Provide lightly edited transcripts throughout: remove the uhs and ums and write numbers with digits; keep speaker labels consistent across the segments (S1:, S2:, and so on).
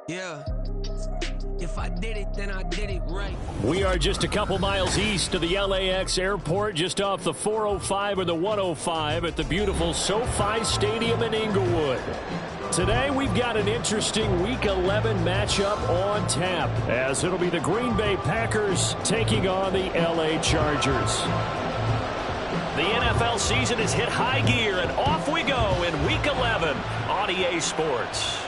S1: Yeah. If I did it, then I did it right.
S2: We are just a couple miles east of the LAX airport, just off the 405 or the 105 at the beautiful SoFi Stadium in Inglewood. Today, we've got an interesting Week 11 matchup on tap, as it'll be the Green Bay Packers taking on the LA Chargers.
S3: The NFL season has hit high gear, and off we go in Week 11 on EA Sports.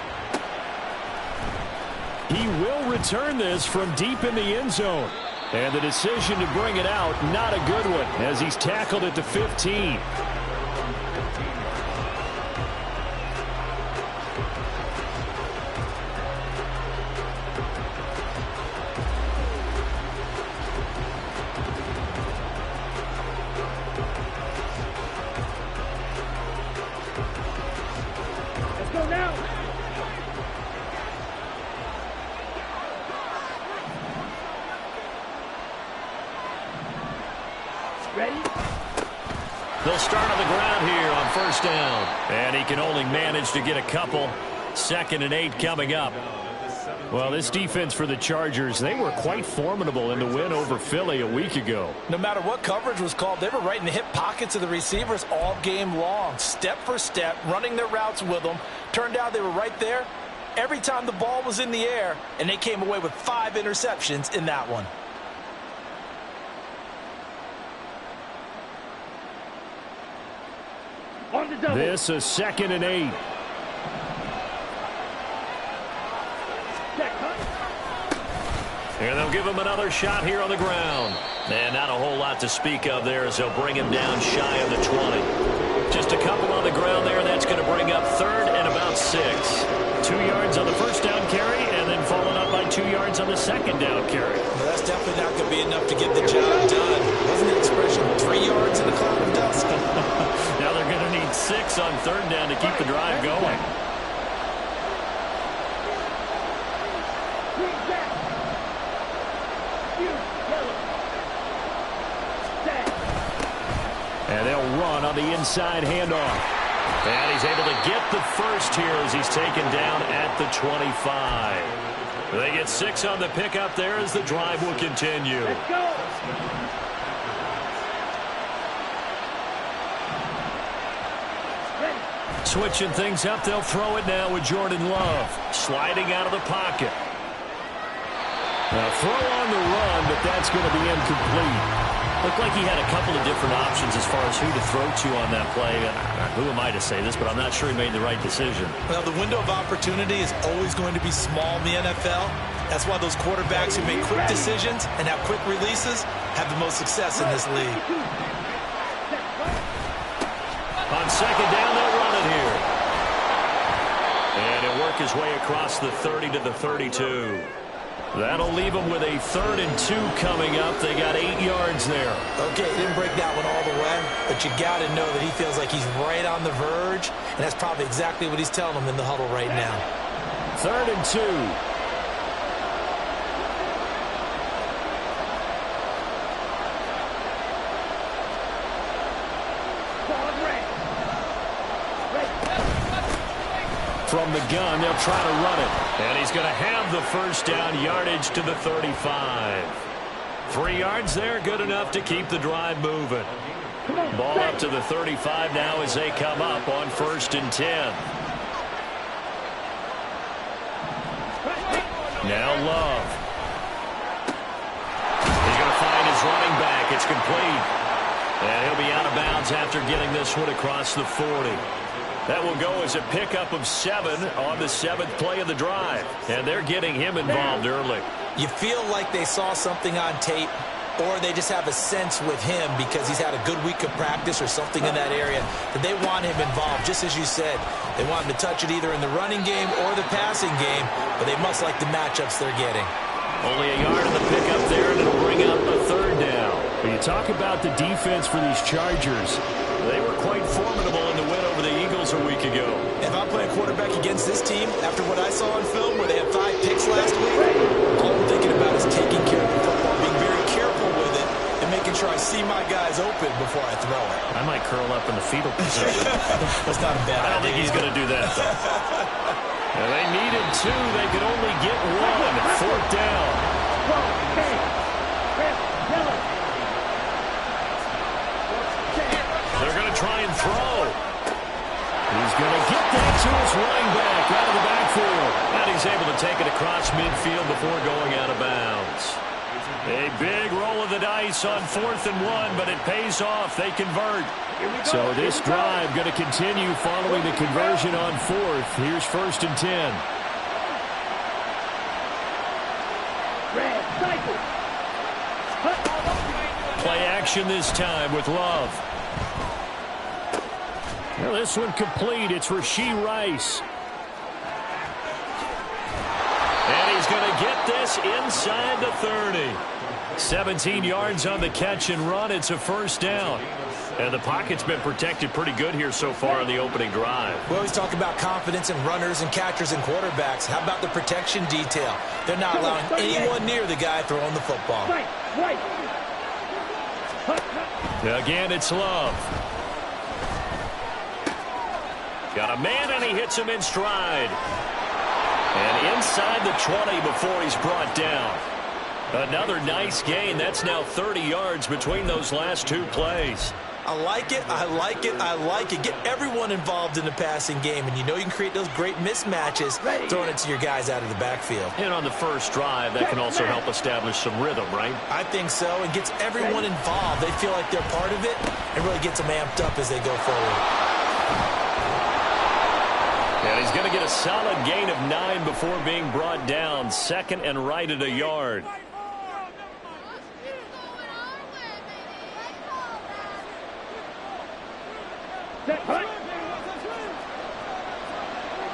S2: He will return this from deep in the end zone. And the decision to bring it out, not a good one, as he's tackled at the 15.
S4: Let's go now. Ready?
S3: They'll start on the ground here on first down. And he can only manage to get a couple. 2nd and 8 coming up.
S2: Well, this defense for the Chargers, they were quite formidable in the win over Philly a week ago.
S5: No matter what coverage was called, they were right in the hip pockets of the receivers all game long. Step for step, running their routes with them. Turned out they were right there every time the ball was in the air, and they came away with 5 interceptions in that one.
S4: On the double.
S2: This is 2nd and 8.
S4: Check, huh?
S3: And they'll give him another shot here on the ground. And not a whole lot to speak of there as they'll bring him down shy of the 20. Just a couple on the ground there, and that's going to bring up 3rd and about 6.
S2: 2 yards on the first down carry, and then followed up by 2 yards on the second down carry.
S5: Well, that's definitely not going to be enough to get the job done. Wasn't the expression 3 yards in a cloud of dust?
S3: Now they're going to need 6 on 3rd down to keep the drive going.
S4: Green back. You, yellow. Set.
S2: And they'll run on the inside handoff.
S3: And he's able to get the first here as he's taken down at the 25. They get 6 on the pickup there as the drive will continue.
S4: Let's go. Ready.
S2: Switching things up, they'll throw it now with Jordan Love.
S3: Sliding out of the pocket.
S2: Now throw on the run, but that's going to be incomplete.
S3: Looked like he had a couple of different options as far as who to throw to on that play. Who am I to say this, but I'm not sure he made the right decision.
S5: Well, the window of opportunity is always going to be small in the NFL. That's why those quarterbacks who make quick decisions and have quick releases have the most success in this league.
S3: On 2nd down, they'll run it here. And he'll work his way across the 30 to the 32. That'll leave them with a 3rd and 2 coming up. They got 8 yards there.
S5: Okay, he didn't break that one all the way, but you got to know that he feels like he's right on the verge, and that's probably exactly what he's telling them in the huddle right now.
S2: 3rd and 2. From the gun, they'll try to run it.
S3: And he's going to have the first down yardage to the 35. 3 yards there, good enough to keep the drive moving. Ball up to the 35 now as they come up on 1st and 10. Now Love. He's going to find his running back. It's complete. And he'll be out of bounds after getting this one across the 40. That will go as a pickup of 7 on the 7th play of the drive. And they're getting him involved early.
S5: You feel like they saw something on tape, or they just have a sense with him because he's had a good week of practice or something in that area that they want him involved. Just as you said, they want him to touch it either in the running game or the passing game, but they must like the matchups they're getting.
S3: Only a yard in the pickup there, and it'll bring up a 3rd down.
S2: When you talk about the defense for these Chargers,
S3: they were quite formidable in the win over the Eagles a week ago.
S5: If I'm playing quarterback against this team, after what I saw on film where they had 5 picks last week, all I'm thinking about is taking care of the football, being very careful with it, and making sure I see my guys open before I throw it.
S3: I might curl up in the fetal position.
S5: That's not a bad idea.
S3: I don't think he's going to do that, though.
S2: and they needed 2. They could only get 1. 4th down. They're going to try and throw. He's going to get that to his running back out of the backfield. And he's able to take it across midfield before going out of bounds. A big roll of the dice on 4th and 1, but it pays off. They convert. So this drive going to continue following the conversion on 4th. Here's 1st and 10. Play action this time with Love. Well, this one complete. It's Rashee Rice. And he's going to get this inside the 30. 17 yards on the catch and run. It's a 1st down. And the pocket's been protected pretty good here so far on the opening drive.
S5: We always talk about confidence in runners and catchers and quarterbacks. How about the protection detail? They're not allowing anyone near the guy throwing the football.
S2: Again, it's Love. Got a man, and he hits him in stride. And inside the 20 before he's brought down. Another nice gain. That's now 30 yards between those last 2 plays.
S5: I like it, I like it, I like it. Get everyone involved in the passing game, and you know you can create those great mismatches throwing it to your guys out of the backfield.
S2: And on the first drive, that can also help establish some rhythm, right?
S5: I think so, and gets everyone involved. They feel like they're part of it, and really gets them amped up as they go forward.
S2: And he's going to get a solid gain of 9 before being brought down. 2nd and right at a yard.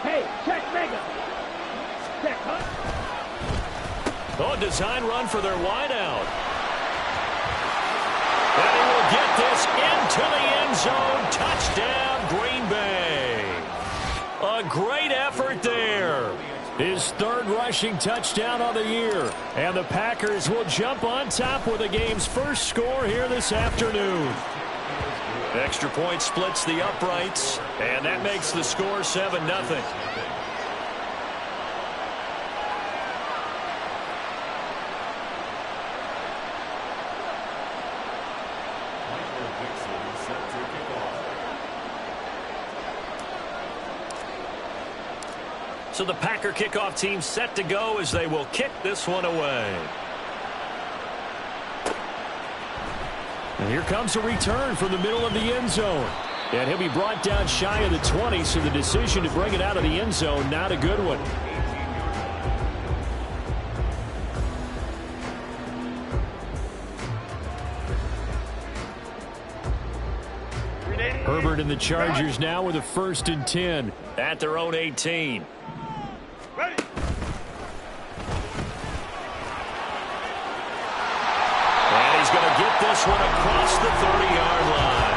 S4: Hey, check mega. Check hunt.
S2: Oh, design run for their wideout. And he will get this into the end zone. Touchdown, Green Bay. A great effort there. His 3rd rushing touchdown of the year. And the Packers will jump on top with the game's first score here this afternoon. Extra point splits the uprights, and that makes the score 7-0. So the Packer kickoff team set to go as they will kick this one away. And here comes a return from the middle of the end zone. And he'll be brought down shy of the 20, so the decision to bring it out of the end zone, not a good one. Herbert and the Chargers now with a 1st and 10 at their own 18. This one across the 30-yard line.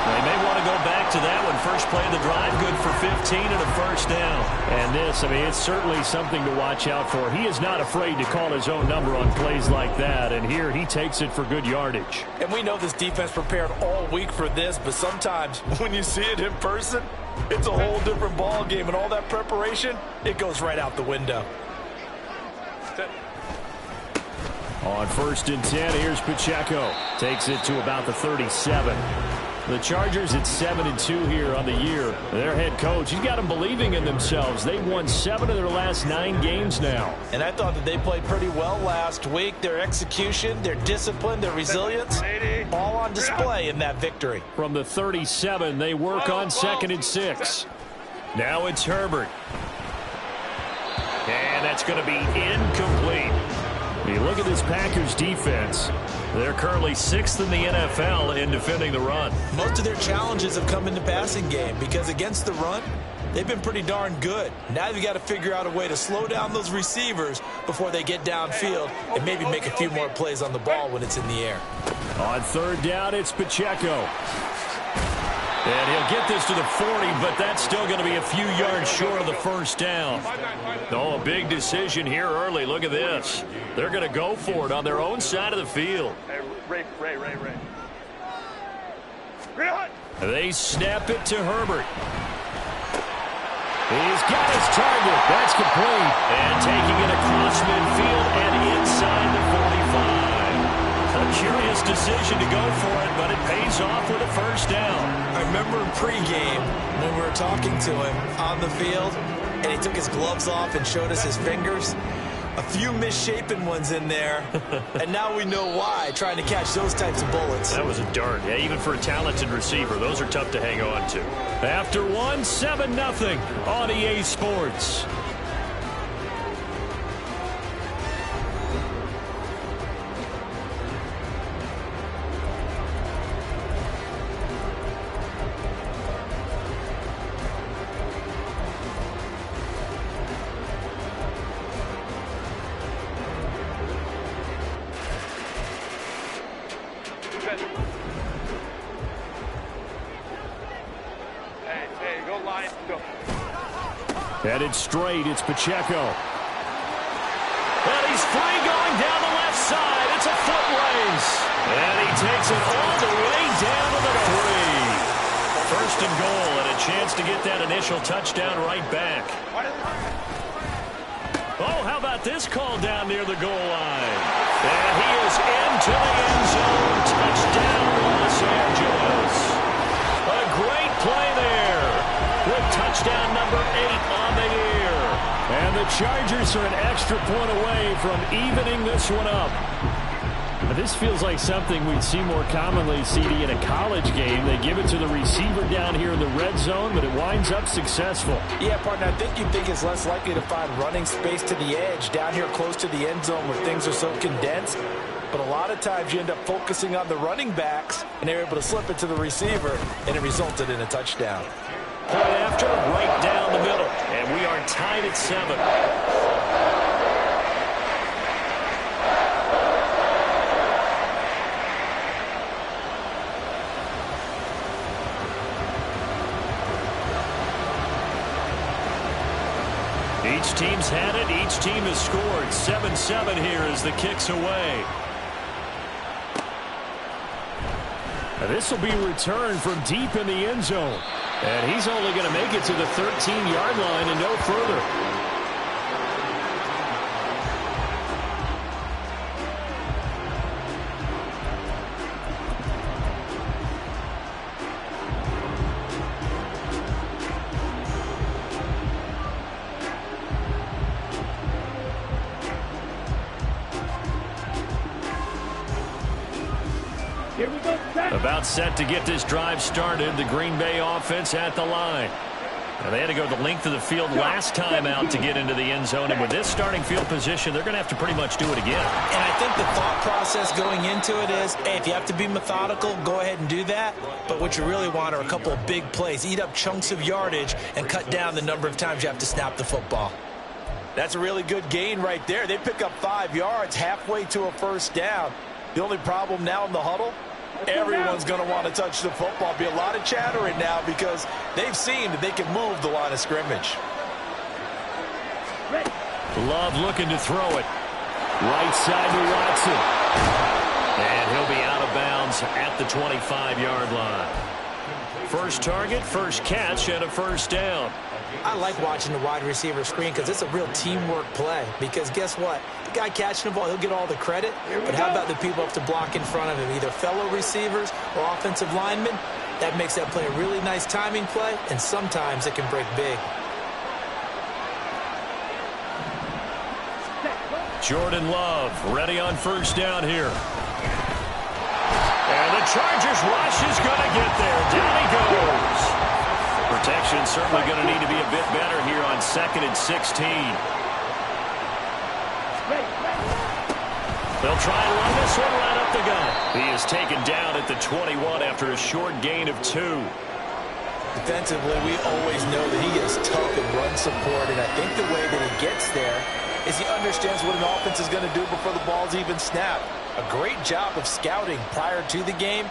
S2: They may want to go back to that one. First play of the drive, good for 15 and a 1st down. And this, I mean, it's certainly something to watch out for. He is not afraid to call his own number on plays like that. And here he takes it for good yardage.
S6: And we know this defense prepared all week for this, but sometimes when you see it in person, it's a whole different ball game. And all that preparation, it goes right out the window.
S2: On 1st and 10, here's Pacheco. Takes it to about the 37. The Chargers at 7-2 here on the year. Their head coach, he's got them believing in themselves. They've won 7 of their last 9 games now.
S6: And I thought that they played pretty well last week. Their execution, their discipline, their resilience, all on display in that victory.
S2: From the 37, they work on 2nd and 6. Now it's Herbert. And that's going to be incomplete. You look at this Packers defense. They're currently 6th in the NFL in defending the run.
S5: Most of their challenges have come in the passing game because against the run, they've been pretty darn good. Now you've got to figure out a way to slow down those receivers before they get downfield and maybe make a few more plays on the ball when it's in the air.
S2: On 3rd down, it's Pacheco. And he'll get this to the 40, but that's still going to be a few yards short of the 1st down. Oh, a big decision here early. Look at this. They're going to go for it on their own side of the field.
S4: Ray.
S2: They snap it to Herbert. He's got his target. That's complete.
S3: And taking it across midfield and inside the 45. A curious decision to go for it, but it pays off with a first down.
S5: I remember in pregame when we were talking to him on the field, and he took his gloves off and showed us his fingers. A few misshapen ones in there, and now we know why, trying to catch those types of bullets.
S3: That was a dart. Yeah, even for a talented receiver, those are tough to hang on to.
S2: After one, 7-0 on EA Sports. Headed straight, it's Pacheco.
S3: And he's free going down the left side. It's a foot race. And he takes it all the way down to the 3. First and goal, and a chance to get that initial touchdown right back. Oh, how about this call down near the goal line? And he is into the end zone. Touchdown, Los Angeles. A great play there with touchdown number 8 on the year.
S2: And the Chargers are an extra point away from evening this one up. Now, this feels like something we'd see more commonly, CD, in a college game. They give it to the receiver down here in the red zone, but it winds up successful.
S6: Yeah, partner, I think you think it's less likely to find running space to the edge down here close to the end zone where things are so condensed. But a lot of times you end up focusing on the running backs, and they're able to slip it to the receiver, and it resulted in a touchdown.
S3: Point after, right down the middle. And we are tied at 7. Each team's had it. Each team has scored. 7-7 here as the kick's away.
S2: Now, this will be returned from deep in the end zone. And he's only going to make it to the 13-yard line and no further. About set to get this drive started. The Green Bay offense at the line. Now, they had to go the length of the field last time out to get into the end zone. And with this starting field position, they're going to have to pretty much do it again.
S5: And I think the thought process going into it is, hey, if you have to be methodical, go ahead and do that. But what you really want are a couple of big plays. Eat up chunks of yardage and cut down the number of times you have to snap the football.
S6: That's a really good gain right there. They pick up 5 yards halfway to a first down. The only problem now in the huddle, everyone's going to want to touch the football. Be a lot of chattering now because they've seen that they can move the line of scrimmage.
S2: Love looking to throw it. Right side to Watson.
S3: And he'll be out of bounds at the 25-yard line. First target, first catch, and a first down.
S5: I like watching the wide receiver screen because it's a real teamwork play. Because guess what? The guy catching the ball, he'll get all the credit. But how about the people have to block in front of him, either fellow receivers or offensive linemen? That makes that play a really nice timing play, and sometimes it can break big.
S3: Jordan Love ready on first down here. And the Chargers rush is going to get there. Down he goes. Protection certainly going to need to be a bit better here on 2nd and 16. They'll try and run this one right up the gut. He is taken down at the 21 after a short gain of 2.
S5: Defensively, we always know that he is tough in run support, and I think the way that he gets there is he understands what an offense is going to do before the ball's even snapped. A great job of scouting prior to the game,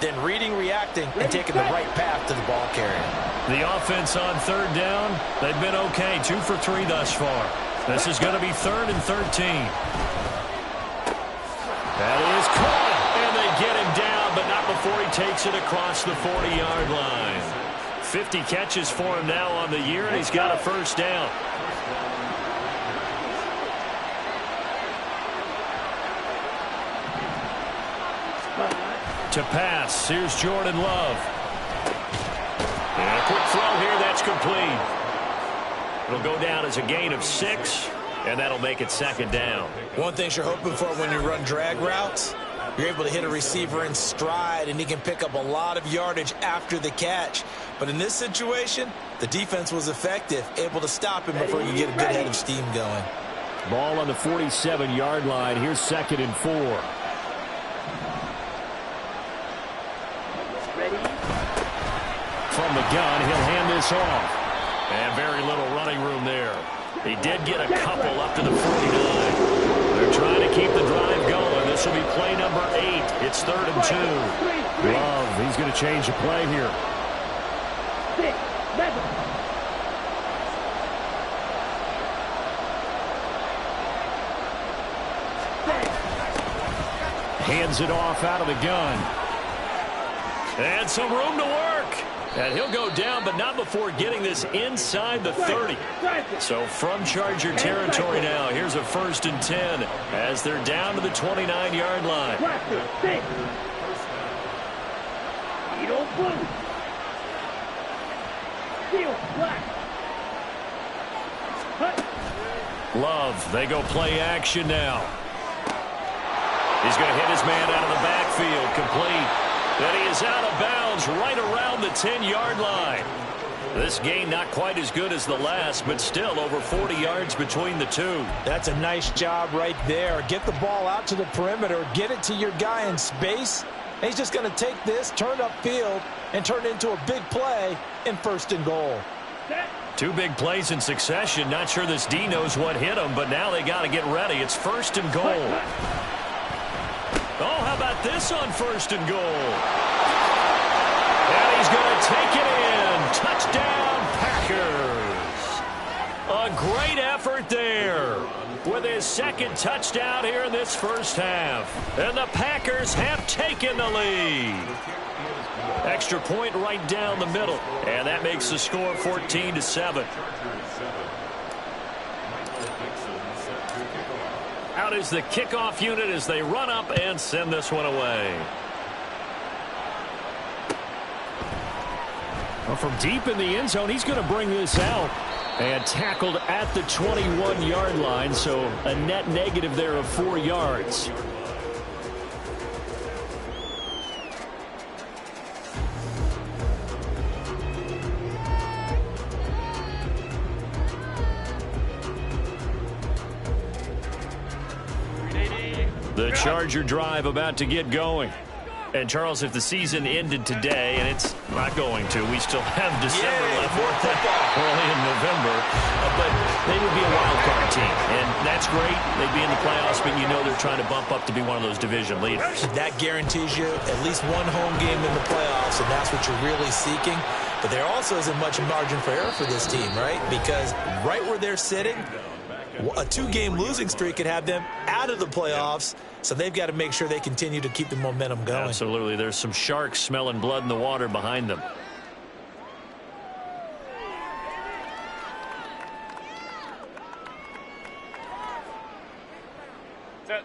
S5: then reading, reacting, and taking the right path to the ball carrier.
S3: The offense on third down, they've been okay. 2 for 3 thus far. This is going to be 3rd and 13. That is caught, and they get him down, but not before he takes it across the 40-yard line. 50 catches for him now on the year, and he's got a first down. To pass, here's Jordan Love. And a quick throw here, that's complete. It'll go down as a gain of 6, and that'll make it second down.
S5: One thing you're hoping for when you run drag routes, you're able to hit a receiver in stride, and he can pick up a lot of yardage after the catch. But in this situation, the defense was effective, able to stop him before you get a good head of steam going.
S2: Ball on the 47-yard line. Here's 2nd and 4. From the gun, he'll hand this off.
S3: And very little running room there. He did get a couple up to the 49. They're trying to keep the drive going. This will be play number 8. It's 3rd and 2.
S2: Love, he's going to change the play here. Hands it off out of the gun.
S3: And some room to work. And he'll go down, but not before getting this inside the 30. So from Charger territory now, here's a 1st and 10 as they're down to the 29-yard line. Love, they go play action now. He's going to hit his man out of the backfield, complete. Then he is out of bounds right around the 10-yard line. This gain not quite as good as the last, but still over 40 yards between the two.
S6: That's a nice job right there. Get the ball out to the perimeter, get it to your guy in space. And he's just going to take this, turn upfield, and turn it into a big play in 1st and goal.
S3: 2 big plays in succession. Not sure this D knows what hit him, but now they got to get ready. It's 1st and goal. Oh, how about this on 1st and goal? And he's going to take it in. Touchdown, Packers. A great effort there with his 2nd touchdown here in this first half. And the Packers have taken the lead. Extra point right down the middle. And that makes the score 14-7. Out is the kickoff unit as they run up and send this one away.
S2: Well, from deep in the end zone, he's going to bring this out. And tackled at the 21-yard line, so a net negative there of 4 yards.
S3: The Charger drive about to get going. And, Charles, if the season ended today, and it's not going to, we still have December left, early in November, but they would be a wild card team. And that's great. They'd be in the playoffs, but you know they're trying to bump up to be one of those division leaders.
S5: That guarantees you at least one home game in the playoffs, and that's what you're really seeking. But there also isn't much margin for error for this team, right? Because right where they're sitting, a 2-game losing streak could have them out of the playoffs, so they've got to make sure they continue to keep the momentum going.
S3: Absolutely. There's some sharks smelling blood in the water behind them.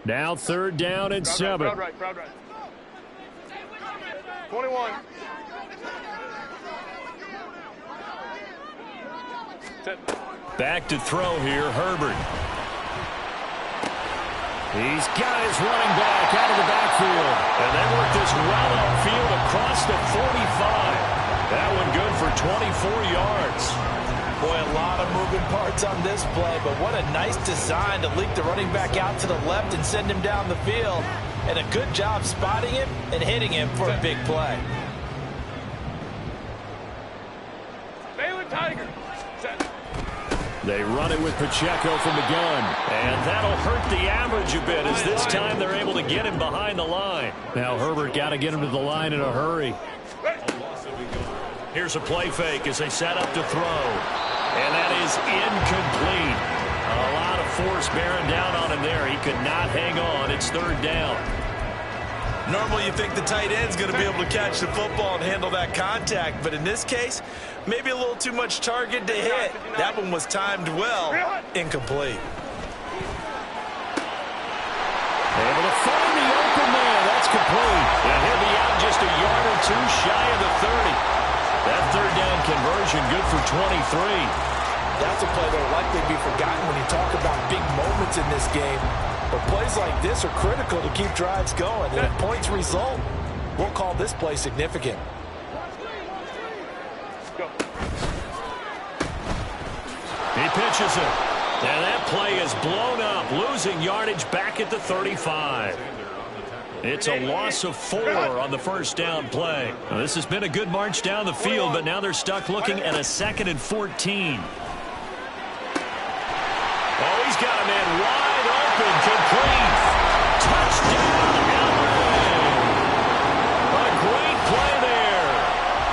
S2: Now 3rd down and 7.
S4: Crowd right. 21.
S3: Back to throw here, Herbert. He's got his running back out of the backfield. And they work this well upfield across the 45. That one good for 24 yards.
S6: Boy, a lot of moving parts on this play, but what a nice design to leak the running back out to the left and send him down the field. And a good job spotting him and hitting him for a big play.
S4: Baylor Tiger.
S2: They run it with Pacheco from the gun.
S3: And that'll hurt the average a bit as this time they're able to get him behind the line.
S2: Now Herbert got to get him to the line in a hurry.
S3: Here's a play fake as they set up to throw. And that is incomplete. A lot of force bearing down on him there. He could not hang on. It's 3rd down.
S6: Normally you think the tight end's going to be able to catch the football and handle that contact, but in this case, Maybe a little too much target to hit. That one was timed well. Incomplete.
S2: Able to find the open man. That's complete.
S3: And he'll be out just a yard or two shy of the 30. That third down conversion good for 23.
S6: That's a play that will likely be forgotten when you talk about big moments in this game. But plays like this are critical to keep drives going. And if points result, we'll call this play significant.
S3: He pitches it. And that play is blown up, losing yardage back at the 35. It's a loss of 4 on the first down play. Now, this has been a good march down the field, but now they're stuck looking at a 2nd and 14. Oh, he's got a man wide open, complete. Touchdown, LA. A great play there.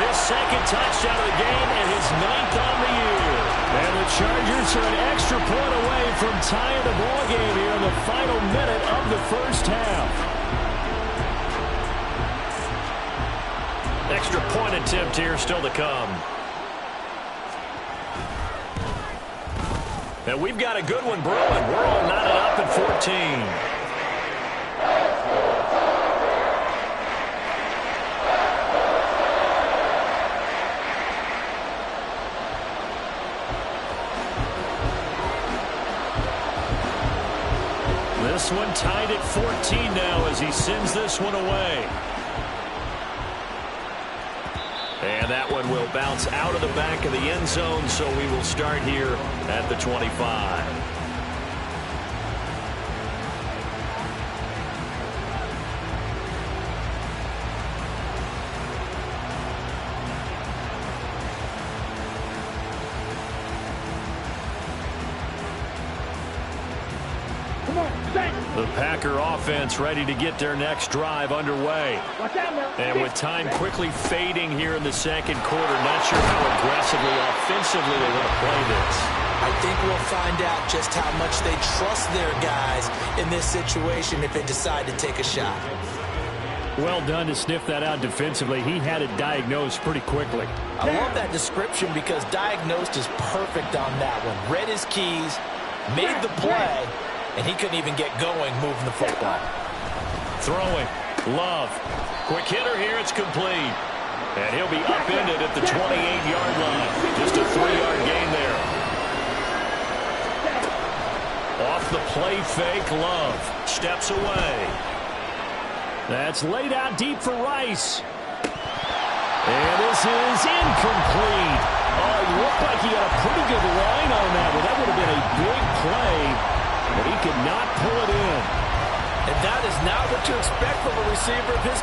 S3: His 2nd touchdown of the game and his 9th on the year. And the Chargers are an extra point away from tying the ball game here in the final minute of the first half. Extra point attempt here still to come. And we've got a good one brewing. We're all knotted up at 14. This one tied at 14 now as he sends this one away. And that one will bounce out of the back of the end zone, so we will start here at the 25. The Packer offense ready to get their next drive underway. And with time quickly fading here in the second quarter, not sure how aggressively, offensively they want to play this.
S5: I think we'll find out just how much they trust their guys in this situation if they decide to take a shot.
S2: Well done to sniff that out defensively. He had it diagnosed pretty quickly.
S6: I love that description because diagnosed is perfect on that one. Read his keys, made the play, and he couldn't even get going moving the football.
S3: Throwing. Love. Quick hitter here. It's complete. And he'll be upended at the 28-yard line. Just a 3-yard gain there. Off the play fake, Love steps away.
S2: That's laid out deep for Rice. And this is incomplete. Oh, it looked like he had a pretty good line on that one. That would have been a big play. But he could not pull it in.
S6: And that is not what you expect from a receiver of his